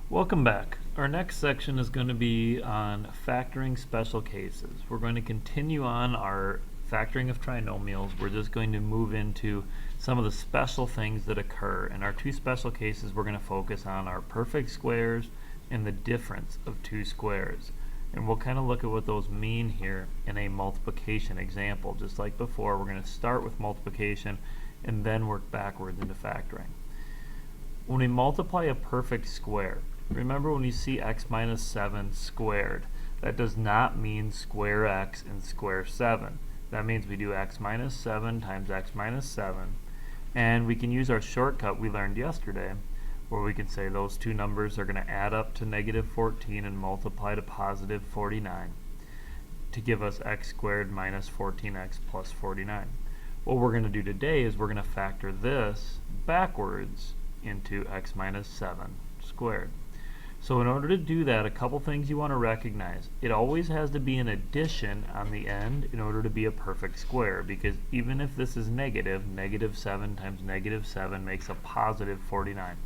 Welcome back. Our next section is going to be on factoring special cases. We're going to continue on our factoring of trinomials. We're just going to move into some of the special things that occur. And our two special cases we're going to focus on are perfect squares and the difference of two squares. And we'll kind of look at what those mean here in a multiplication example. Just like before, we're going to start with multiplication and then work backwards into factoring. When we multiply a perfect square, remember when you see x minus 7 squared, that does not mean square x and square 7. That means we do x minus 7 times x minus 7, and we can use our shortcut we learned yesterday, where we can say those two numbers are going to add up to negative 14 and multiply to positive 49 to give us x squared minus 14x plus 49. What we're going to do today is we're going to factor this backwards into x minus 7 squared. So in order to do that, a couple things you want to recognize. It always has to be an addition on the end in order to be a perfect square, because even if this is negative, negative 7 times negative 7 makes a positive 49.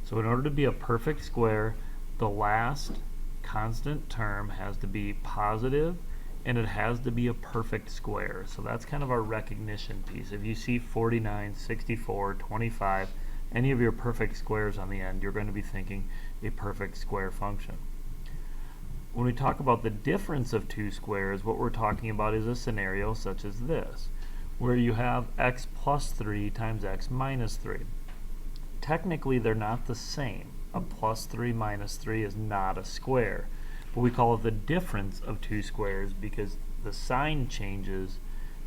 So in order to be a perfect square, the last constant term has to be positive and it has to be a perfect square. So that's kind of our recognition piece. If you see 49, 64, 25, any of your perfect squares on the end, you're going to be thinking a perfect square function. When we talk about the difference of two squares, what we're talking about is a scenario such as this, where you have x plus 3 times x minus 3. Technically, they're not the same. A plus 3 minus 3 is not a square, but we call it the difference of two squares because the sign changes,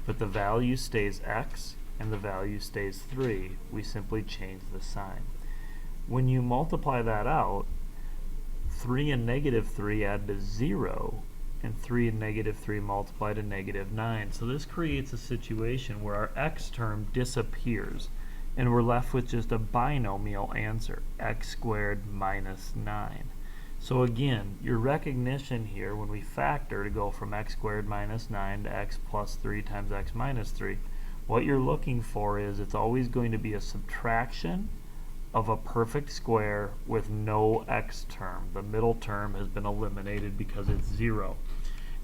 but the value stays x, and the value stays 3, we simply change the sign. When you multiply that out, 3 and negative 3 add to 0, and 3 and negative 3 multiply to negative 9. So this creates a situation where our x term disappears, and we're left with just a binomial answer, x squared minus 9. So again, your recognition here when we factor to go from x squared minus 9 to x plus 3 times x minus 3, what you're looking for is it's always going to be a subtraction of a perfect square with no x term. The middle term has been eliminated because it's 0.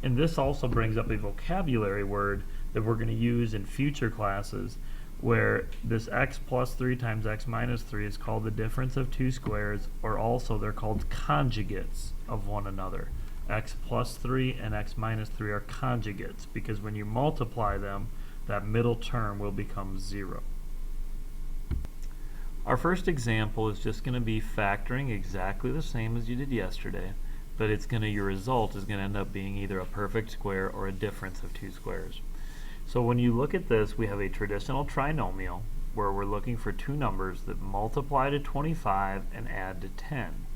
And this also brings up a vocabulary word that we're going to use in future classes, where this x plus 3 times x minus 3 is called the difference of two squares, or also they're called conjugates of one another. X plus 3 and x minus 3 are conjugates because when you multiply them, that middle term will become 0. Our first example is just going to be factoring exactly the same as you did yesterday, but your result is going to end up being either a perfect square or a difference of two squares. So when you look at this, we have a traditional trinomial where we're looking for two numbers that multiply to 25 and add to 10.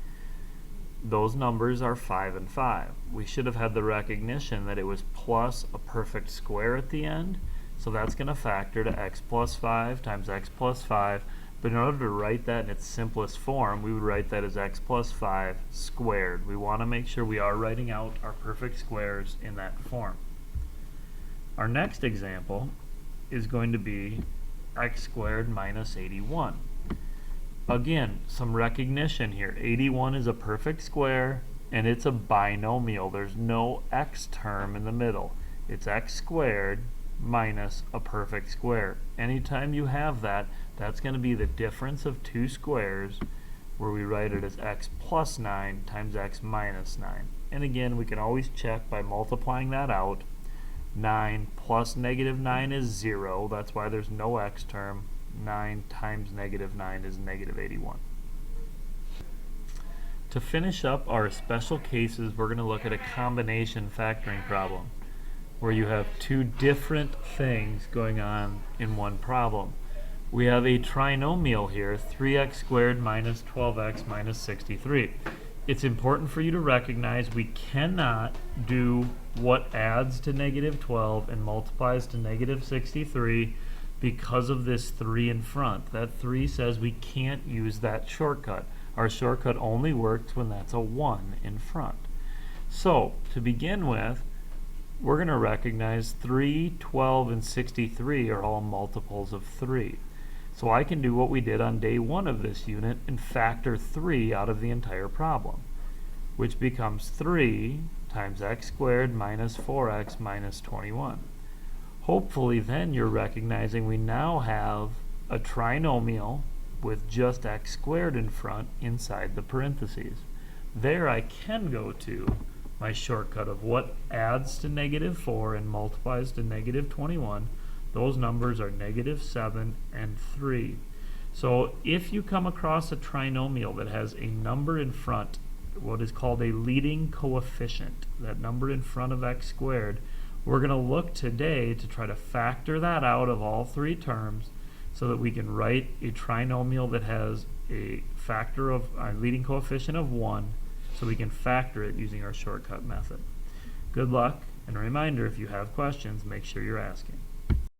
Those numbers are 5 and 5. We should have had the recognition that it was plus a perfect square at the end, so that's going to factor to x plus 5 times x plus 5. But in order to write that in its simplest form, we would write that as x plus 5 squared. We want to make sure we are writing out our perfect squares in that form. Our next example is going to be x squared minus 81. Again, some recognition here. 81 is a perfect square, and it's a binomial. There's no x term in the middle. It's x squared minus a perfect square. Anytime you have that, that's going to be the difference of two squares, where we write it as x plus 9 times x minus 9. And again, we can always check by multiplying that out. 9 plus negative 9 is 0. That's why there's no x term. 9 times negative 9 is negative 81. To finish up our special cases, we're going to look at a combination factoring problem, where you have two different things going on in one problem. We have a trinomial here, 3x squared minus 12x minus 63. It's important for you to recognize we cannot do what adds to negative 12 and multiplies to negative 63 because of this 3 in front. That 3 says we can't use that shortcut. Our shortcut only works when that's a 1 in front. So, to begin with, we're going to recognize 3, 12, and 63 are all multiples of 3. So I can do what we did on day 1 of this unit and factor 3 out of the entire problem, which becomes 3 times x squared minus 4x minus 21. Hopefully then you're recognizing we now have a trinomial with just x squared in front inside the parentheses. There I can go to my shortcut of what adds to negative 4 and multiplies to negative 21. Those numbers are negative 7 and 3. So if you come across a trinomial that has a number in front, what is called a leading coefficient, that number in front of x squared, we're going to look today to try to factor that out of all 3 terms so that we can write a trinomial that has a factor of a leading coefficient of 1, so we can factor it using our shortcut method. Good luck, and a reminder, if you have questions, make sure you're asking.